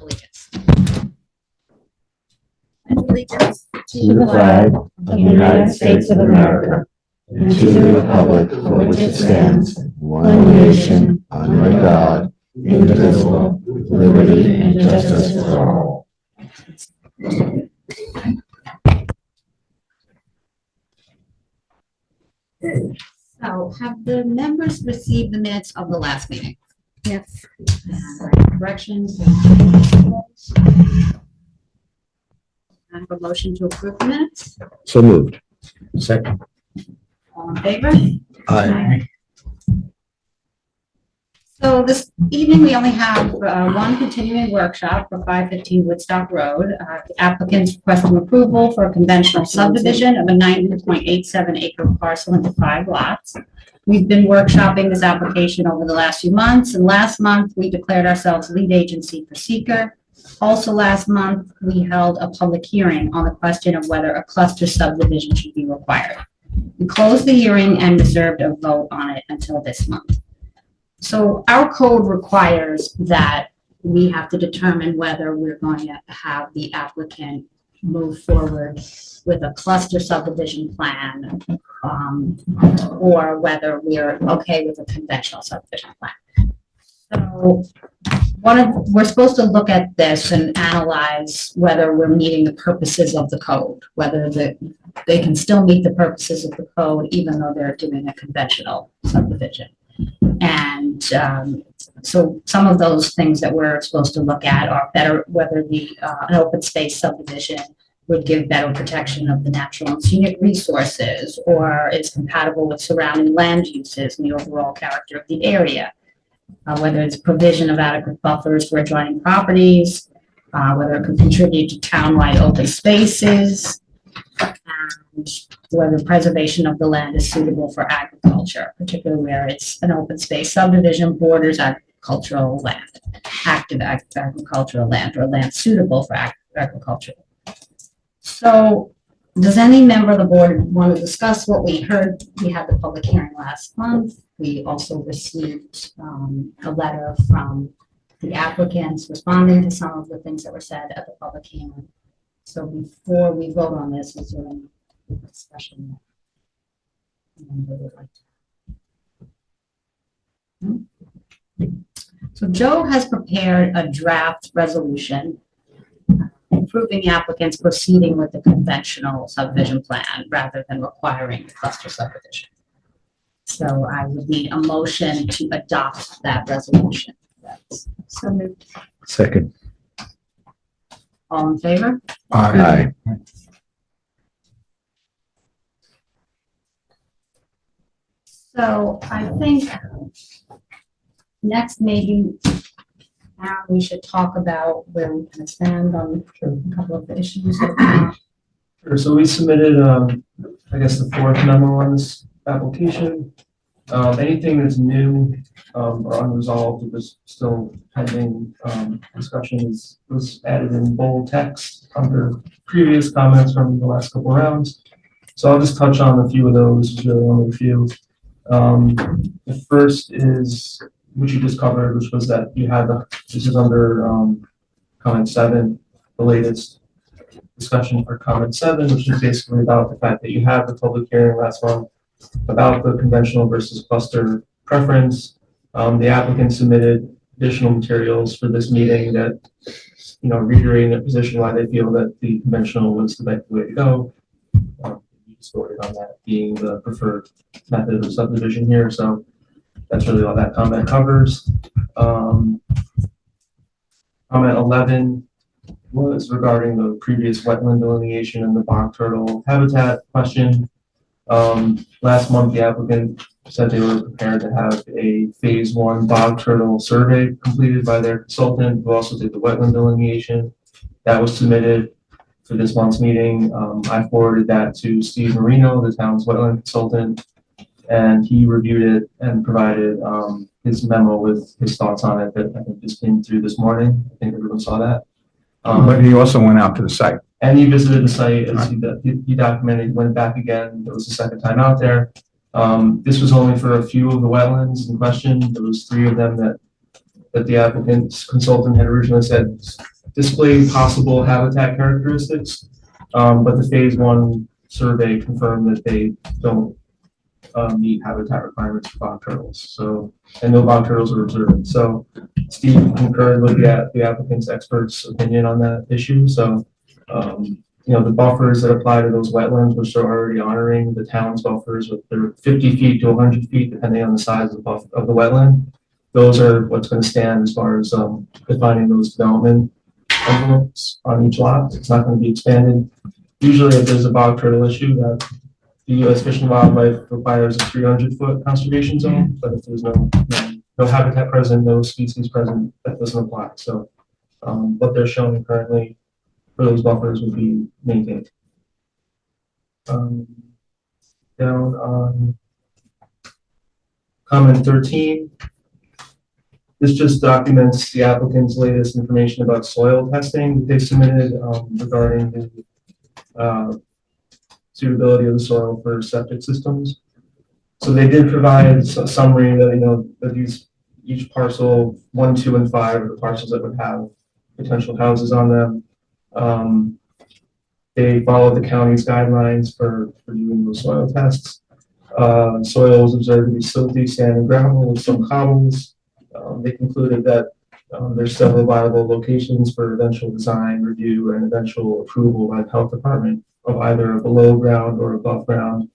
allegiance. Allegiance to the flag of the United States of America and to the republic for which it stands, one nation, under God, indivisible, with liberty and justice for all. So, have the members received the minutes of the last meeting? Yes. Corrections? I have a motion to approve the minutes. So moved. Second. All in favor? Aye. So this evening, we only have one continuing workshop for 515 Woodstock Road. The applicant's requesting approval for a conventional subdivision of a 90.87 acre parcel into 5 lots. We've been workshopping this application over the last few months, and last month, we declared ourselves lead agency for seeker. Also last month, we held a public hearing on the question of whether a cluster subdivision should be required. We closed the hearing and reserved a vote on it until this month. So our code requires that we have to determine whether we're going to have the applicant move forward with a cluster subdivision plan, or whether we're okay with a conventional subdivision plan. So we're supposed to look at this and analyze whether we're meeting the purposes of the code, whether they can still meet the purposes of the code even though they're doing a conventional subdivision. And so some of those things that we're supposed to look at are better, whether an open space subdivision would give better protection of the natural and scenic resources, or is compatible with surrounding land uses and the overall character of the area, whether it's provision of adequate buffers for adjoining properties, whether it could contribute to townwide open spaces, and whether preservation of the land is suitable for agriculture, particularly where it's an open space subdivision borders agricultural land, active agricultural land, or land suitable for agriculture. So does any member of the board want to discuss what we heard? We had the public hearing last month. We also received a letter from the applicants responding to some of the things that were said at the public hearing. So before we vote on this, is there any discussion that anyone would like to? So Joe has prepared a draft resolution approving the applicants proceeding with the conventional subdivision plan rather than requiring the cluster subdivision. So I would need a motion to adopt that resolution. So moved. Second. All in favor? Aye. So I think next maybe now we should talk about where we can stand on a couple of the issues. Sure. So we submitted, I guess, the 4th memo on this application. Anything that's new or unresolved was still pending discussions was added in bold text under previous comments from the last couple rounds. So I'll just touch on a few of those, really only a few. The first is, which you just covered, which was that you had this is under comment 7, the latest discussion for comment 7, which is basically about the fact that you had the public hearing last month about the conventional versus cluster preference. The applicant submitted additional materials for this meeting that, reiterating their position why they feel that the conventional was the best way to go. You just voted on that being the preferred method of subdivision here. So that's really all that comment covers. Comment 11 was regarding the previous wetland delineation and the bog turtle habitat question. Last month, the applicant said they were prepared to have a phase 1 bog turtle survey completed by their consultant, who also did the wetland delineation. That was submitted for this month's meeting. I forwarded that to Steve Marino, the town's wetland consultant, and he reviewed it and provided his memo with his thoughts on it that I think just came through this morning. I think everyone saw that. But he also went out to the site. And he visited the site, as he documented, went back again. It was the second time out there. This was only for a few of the wetlands in question. There was 3 of them that the applicant's consultant had originally said displayed possible habitat characteristics. But the phase one survey confirmed that they don't meet habitat requirements for bog turtles. So, and no bog turtles were observed. So Steve concurred with the applicant's expert's opinion on that issue. So, the buffers that apply to those wetlands, which are already honoring the town's buffers with their 50 feet to 100 feet, depending on the size of the wetland. Those are what's going to stand as far as defining those development envelopes on each lot. It's not going to be expanded. Usually, if there's a bog turtle issue, that the U.S. Fish and Wildlife requires a 300-foot conservation zone, but if there's no habitat present, no species present, that doesn't apply. So, what they're showing currently for those buffers would be maintained. Down on comment 13, this just documents the applicant's latest information about soil testing they submitted regarding the suitability of the soil for septic systems. So they did provide a summary that, that each parcel 1, 2, and 5 are the parcels that would have potential houses on them. They followed the county's guidelines for doing those soil tests. Soil was observed to be silty, sand, and gravel with some cobbles. They concluded that there's several viable locations for eventual design review and eventual approval by the health department of either a below ground or above ground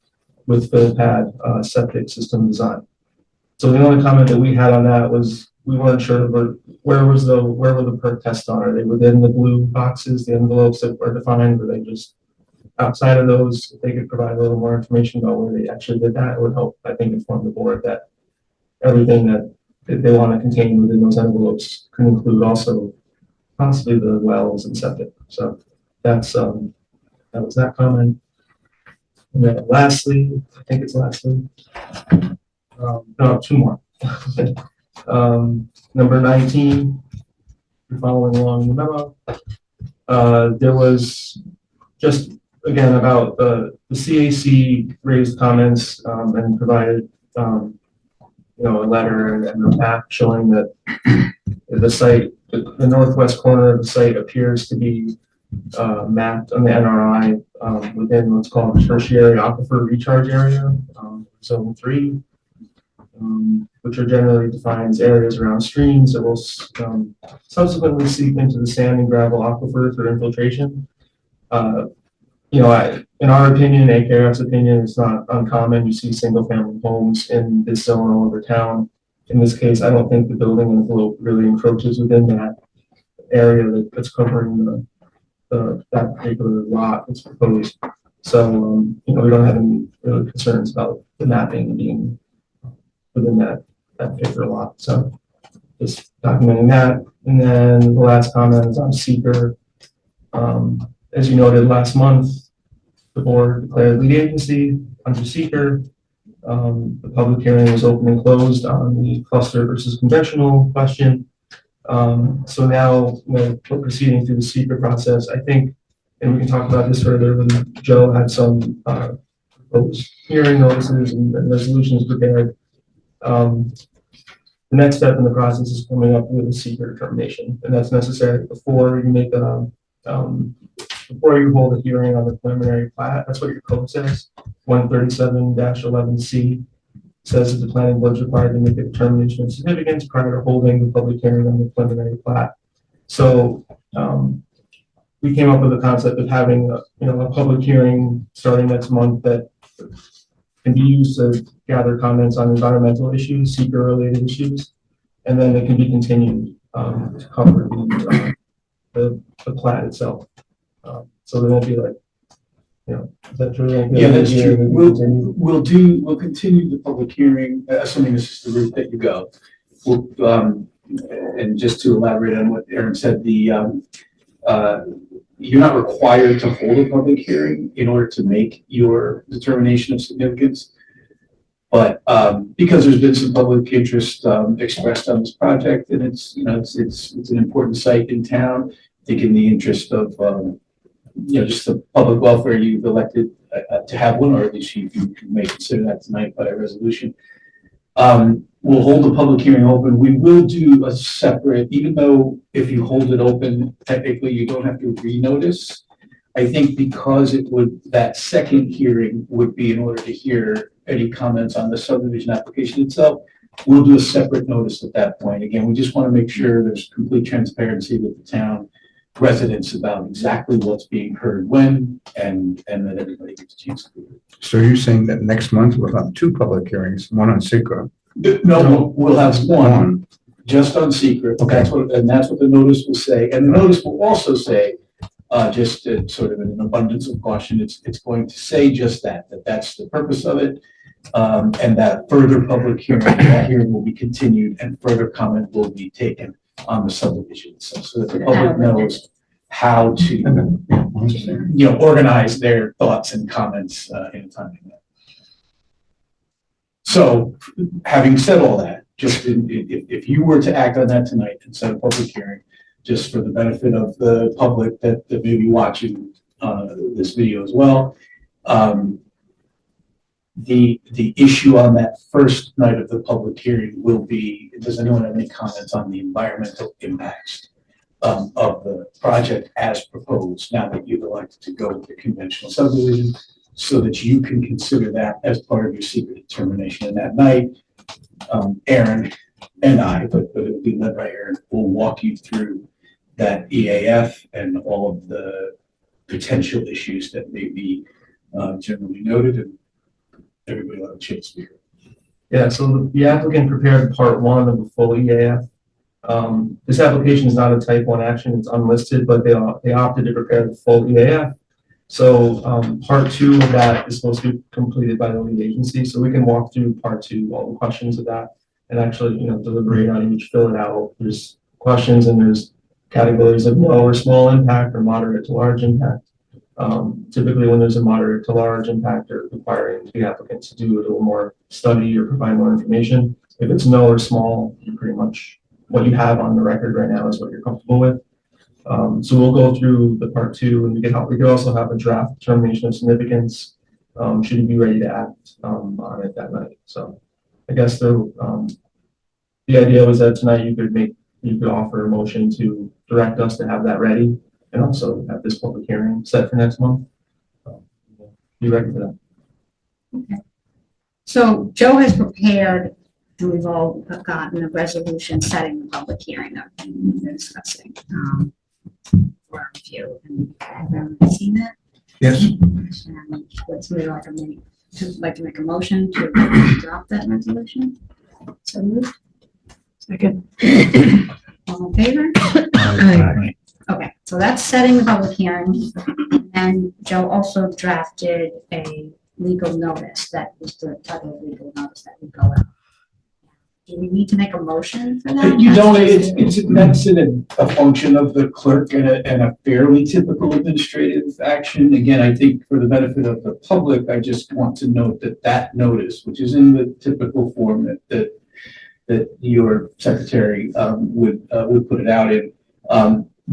with fill pad septic system design. So the only comment that we had on that was we weren't sure where were the perk tests on? Are they within the blue boxes, the envelopes that were defined? Were they just outside of those? If they could provide a little more information about where they actually did that, it would help, I think, inform the board that everything that they want to contain within those envelopes could include also possibly the wells and septic. So that was that comment. And then lastly, I think it's lastly, no, 2 more. Number 19, you're following along the memo. There was just, again, about the CAC raised comments and provided, a letter and a map showing that the site, the northwest corner of the site appears to be mapped on the NRI within what's called the tertiary aquifer recharge area, zone 3. Which are generally defined as areas around streams that will subsequently seep into the sand and gravel aquifer through infiltration. In our opinion, AKRF's opinion, it's not uncommon. You see single-family homes in this zone all over town. In this case, I don't think the building envelope really encroaches within that area that's covering that particular lot that's proposed. So, we don't have any really concerns about the mapping being within that particular lot. So just documenting that. And then the last comment is on seeker. As you noted last month, the board declared lead agency under seeker. The public hearing was open and closed on the cluster versus conventional question. So now we're proceeding through the seeker process. I think, and we can talk about this further when Joe had some hearing notices and resolutions prepared. The next step in the process is coming up with a secret determination, and that's necessary before you make before you hold a hearing on the preliminary plat. That's what your code says. 137-11C says that the planning board is required to make a determination of significance prior to holding the public hearing on the preliminary plat. So we came up with the concept of having a public hearing starting next month that can be used to gather comments on environmental issues, seeker-related issues, and then it can be continued to cover the plat itself. So there won't be is that true? Yeah, that's true. We'll continue the public hearing, assuming this is the route that you go. And just to elaborate on what Aaron said, you're not required to hold a public hearing in order to make your determination of significance. But because there's been some public interest expressed on this project, and it's an important site in town, I think in the interest of just the public welfare, you've elected to have one, or at least you may consider that tonight by a resolution. we'll hold the public hearing open. We will do a separate, even though if you hold it open, technically you don't have to renotice. I think because it would, that second hearing would be in order to hear any comments on the subdivision application itself. We'll do a separate notice at that point. Again, we just want to make sure there's complete transparency with the town residents about exactly what's being heard when, and that everybody gets a chance to do it. So you're saying that next month we'll have two public hearings, one on secret? No, we'll have one just on secret. Okay. That's what the notice will say. And the notice will also say, just sort of in an abundance of caution, it's going to say just that's the purpose of it. And that further public hearing, that hearing will be continued and further comment will be taken on the subdivision. So that the public knows how to, organize their thoughts and comments in a timely manner. So having said all that, just if you were to act on that tonight and set a public hearing, just for the benefit of the public that may be watching this video as well, the issue on that first night of the public hearing will be, does anyone have any comments on the environmental impacts of the project as proposed, now that you've elected to go with the conventional subdivision, so that you can consider that as part of your secret determination. And that night, Aaron and I, but it'll be led by Aaron, will walk you through that EAF and all of the potential issues that may be generally noted, and everybody will have a chance to hear. Yeah, so the applicant prepared part one of the full EAF. This application is not a type 1 action, it's unlisted, but they opted to prepare the full EAF. So part 2 of that is supposed to be completed by the lead agency, so we can walk through part 2, all the questions of that, and actually, deliberate on each, fill it out. There's questions and there's categories of low or small impact or moderate to large impact. Typically, when there's a moderate to large impact, or requiring the applicant to do a little more study or provide more information. If it's no or small, you pretty much, what you have on the record right now is what you're comfortable with. So we'll go through the part 2, and we could also have a draft determination of significance, should you be ready to act on it that night. So I guess the idea was that tonight you could offer a motion to direct us to have that ready, and also have this public hearing set for next month. Be ready for that. Okay. So Joe has prepared, and we've all gotten a resolution setting the public hearing that we're discussing for our review. And everyone has seen it? Yes. And what's really like to make a motion to drop that resolution? So moved. Second. All in favor? Aye. Okay, so that's setting the public hearing. And Joe also drafted a legal notice, that was the type of legal notice that would go out. Do we need to make a motion for that? You don't, that's a function of the clerk and a fairly typical administrative action. Again, I think for the benefit of the public, I just want to note that notice, which is in the typical form that your secretary would put it out in,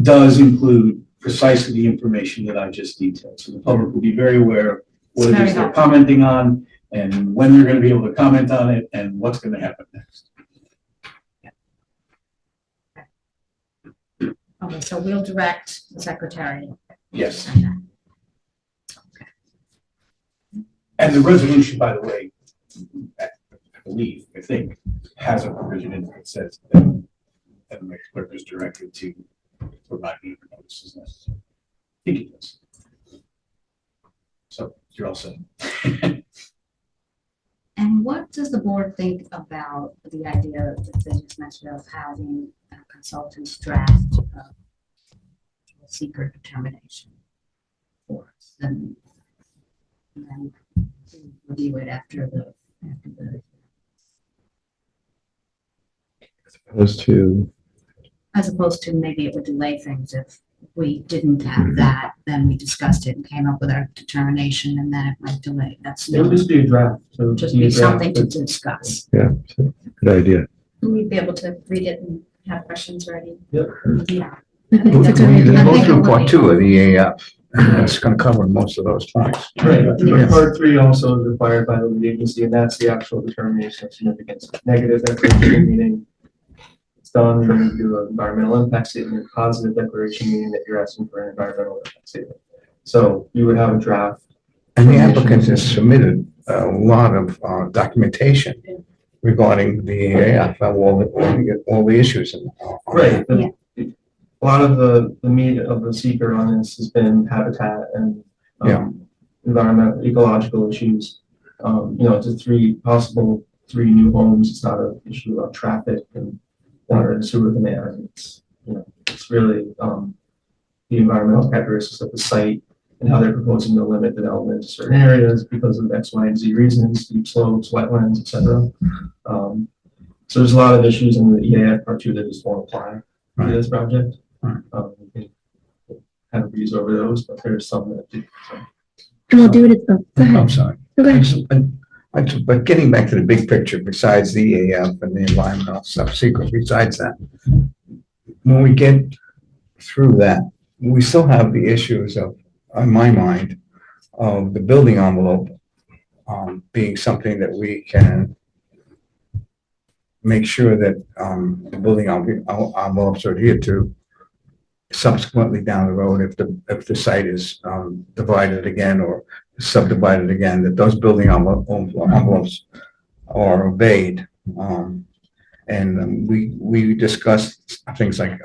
does include precisely the information that I just detailed. So the public will be very aware of what it is they're commenting on, and when they're going to be able to comment on it, and what's going to happen next. Okay, so we'll direct the secretary. Yes. And the resolution, by the way, I think, has a provision in it that says that the clerk is directed to provide me with notices necessary. I think it does. So you're all set. And what does the board think about the idea that they just mentioned of having consultants draft a secret determination for us, and then review it after the as opposed to maybe it would delay things if we didn't have that, then we discussed it and came up with our determination, and then it might delay. That's It would just be a draft. So just a be draft, something to but- discuss. Yeah, so, good idea. We'd be able to read it and have questions ready. Yep. Yeah. We'll go through part 2 of the EAF And that's gonna cover most of those points. Right, Yeah. but part three also is required by the lead agency, and that's the actual determination of significance. Negative declaration meaning it's done, and then you do an environmental impact statement, positive declaration meaning that you're asking for an environmental impact statement. So you would have a draft. And the applicant has submitted a lot of documentation regarding the EAF, all the issues. Right. A lot of the meat of the seeker on this has been habitat and Yeah. environmental, ecological issues. It's three new homes. It's not an issue of traffic and water and sewer demand. It's really the environmental characteristics of the site and how they're proposing to limit development to certain areas because of X, Y, and Z reasons, steep slopes, wetlands, et cetera. So there's a lot of issues in the EAF part two that just won't apply to this project. Right. We can kind of breeze over those, but there's some that do. So. And we'll do it, go ahead. I'm sorry. Go ahead. But getting back to the big picture, besides the EAF and the environmental stuff, secret, besides that, when we get through that, we still have the issues of, in my mind, of the building envelope being something that we can make sure that the building envelopes are adhered to subsequently down the road if the site is divided again or subdivided again, that those building envelopes are obeyed. And we discussed things like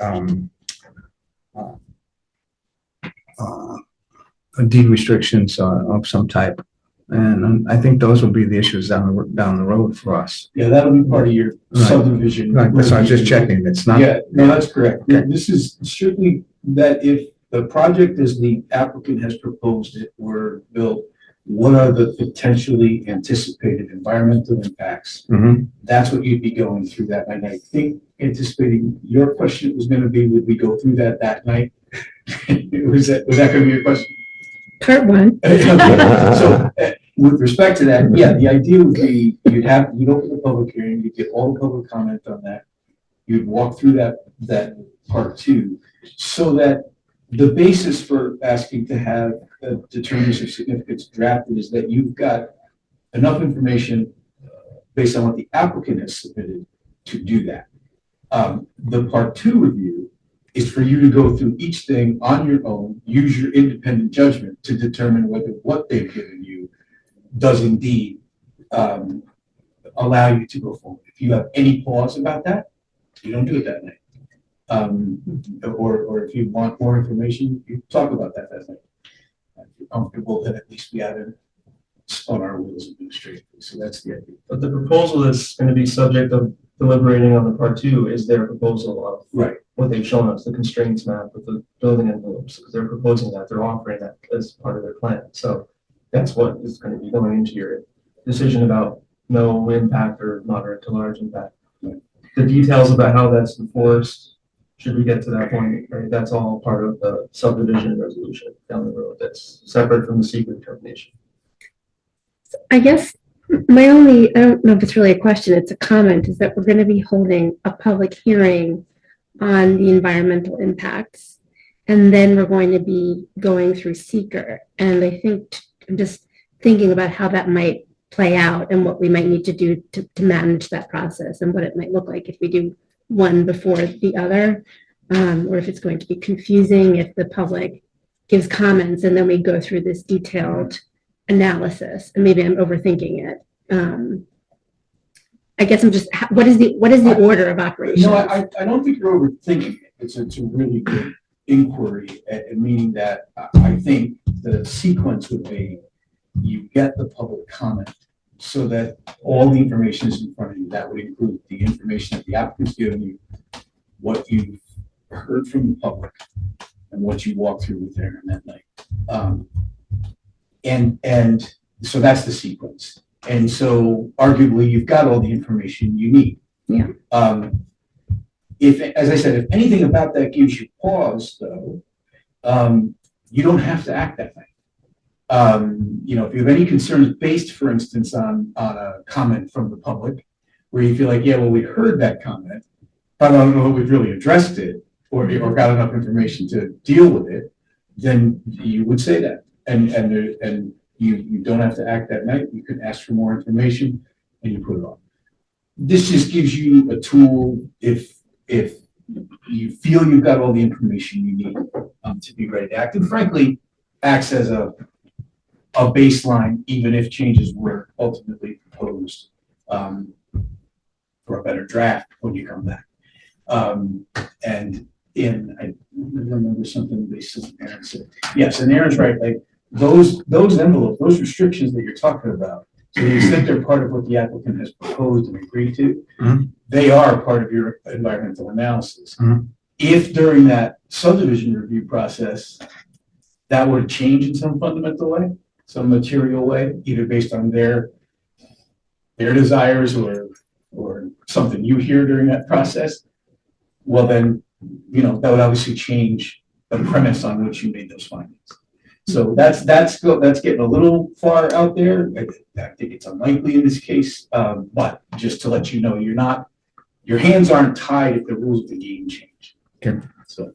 deed restrictions of some type. And I think those will be the issues down the road for us. Yeah, that'll be part of your Right. subdivision. Right, so I was just checking, it's not. Yeah, no, that's correct. Okay. This is strictly that if the project as the applicant has proposed it were built, what are the potentially anticipated environmental impacts? Mhm. That's what you'd be going through that night. I think anticipating your question was gonna be, would we go through that night? Was that gonna be your question? Part one. So with respect to that, yeah, the idea would be you'd open the public hearing, you'd get all the public comment on that. You'd walk through that part two, so that the basis for asking to have a determination of significance drafted is that you've got enough information based on what the applicant has submitted to do that. The part two review is for you to go through each thing on your own, use your independent judgment to determine whether what they've given you does indeed allow you to go forward. If you have any pause about that, you don't do it that night. Or if you want more information, you talk about that night. If you're comfortable that at least we haven't spun our wheels administratively. So that's the idea. But the proposal that's going to be subject of deliberating on the part two is their proposal of Right. what they've shown us, the constraints map with the building envelopes. They're proposing that, they're offering that as part of their plan. So that's what is going to be going into your decision about no impact or moderate to large impact. Right. The details about how that's enforced, should we get to that point, right? That's all part of the subdivision resolution down the road. That's separate from the secret determination. I guess I don't know if it's really a question, it's a comment, is that we're going to be holding a public hearing on the environmental impacts. And then we're going to be going through seeker. And I think I'm just thinking about how that might play out and what we might need to do to manage that process and what it might look like if we do one before the other, or if it's going to be confusing if the public gives comments and then we go through this detailed analysis. And maybe I'm overthinking it. I guess I'm just, what is the order of operations? No, I don't think you're overthinking it. It's a really good inquiry, meaning that I think the sequence would be you get the public comment so that all the information is in front of you. That would include the information that the applicant's given you, what you've heard from the public, and what you walked through with Aaron that night. And so that's the sequence. And so arguably you've got all the information you need. Yeah. If, as I said, if anything about that gives you pause though, you don't have to act that night. If you have any concerns based, for instance, on a comment from the public, where you feel like, yeah, well, we heard that comment, but I don't know if we've really addressed it or got enough information to deal with it, then you would say that. And you don't have to act that night. You can ask for more information and you put it on. This just gives you a tool if you feel you've got all the information you need to be ready to act. And frankly, acts as a baseline, even if changes were ultimately proposed for a better draft when you come back. I remember something Aaron said. Yes, and Aaron's right, like those envelopes, those restrictions that you're talking about, to the extent they're part of what the applicant has proposed and agreed to, they are part of your environmental analysis. If during that subdivision review process, that would change in some fundamental way, some material way, either based on their desires or something you hear during that process, well then, that would obviously change the premise on which you made those findings. So that's getting a little far out there. I think it's unlikely in this case, but just to let you know, your hands aren't tied if the rules of the game change. Okay. So.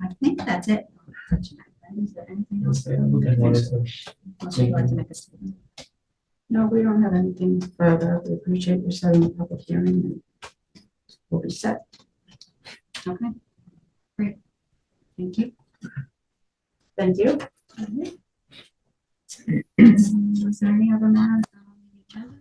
I think that's it. Is there anything else? Unless you'd like to make a statement? No, we don't have anything further. We appreciate you setting the public hearing and we'll be set. Okay, great. Thank you. Thank you. Was there any other matters on the agenda?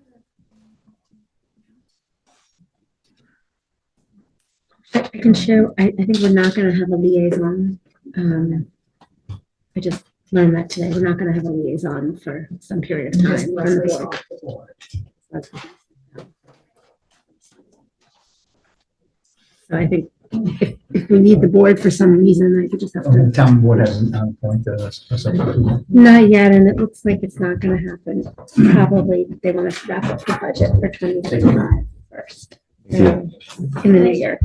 I can share, I think we're not gonna have a liaison. I just learned that today. We're not gonna have a liaison for some period of time. Just on Leslie the board. off the board. So I think if we need the board for some reason, I could just have The to, town board hasn't appointed us. not yet, and it looks like it's not gonna happen. Probably they want to wrap up the budget for 2025 first, in the new year.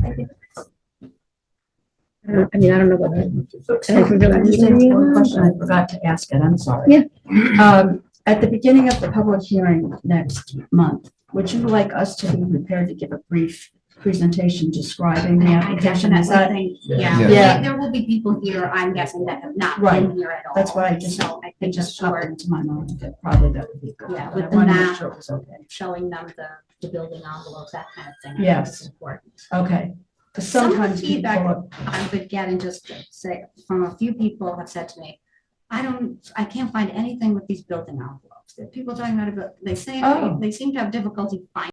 I mean, I don't know what. I if we really need just a have one liaison, question. I but- forgot to ask it. I'm sorry. Yeah. At the beginning of the public hearing next month, would you like us to be prepared to give a brief presentation describing the I application? Is definitely that- think, yeah, Yeah. Yeah. there will be people here, I'm guessing, that have not Right. been here at all. That's what I just, So I it think just just popped short, into my mind that probably that would be good. Yeah, But with I the wanted to make map. sure it was okay. showing them the building envelopes, that kind of thing. I think Yes. is important. Okay. Because Some of the sometimes feedback people I've been getting, just to say, from a few people have said to me, I can't find anything with these building envelopes. There are people talking about it, but they say, Oh. they seem to have difficulty finding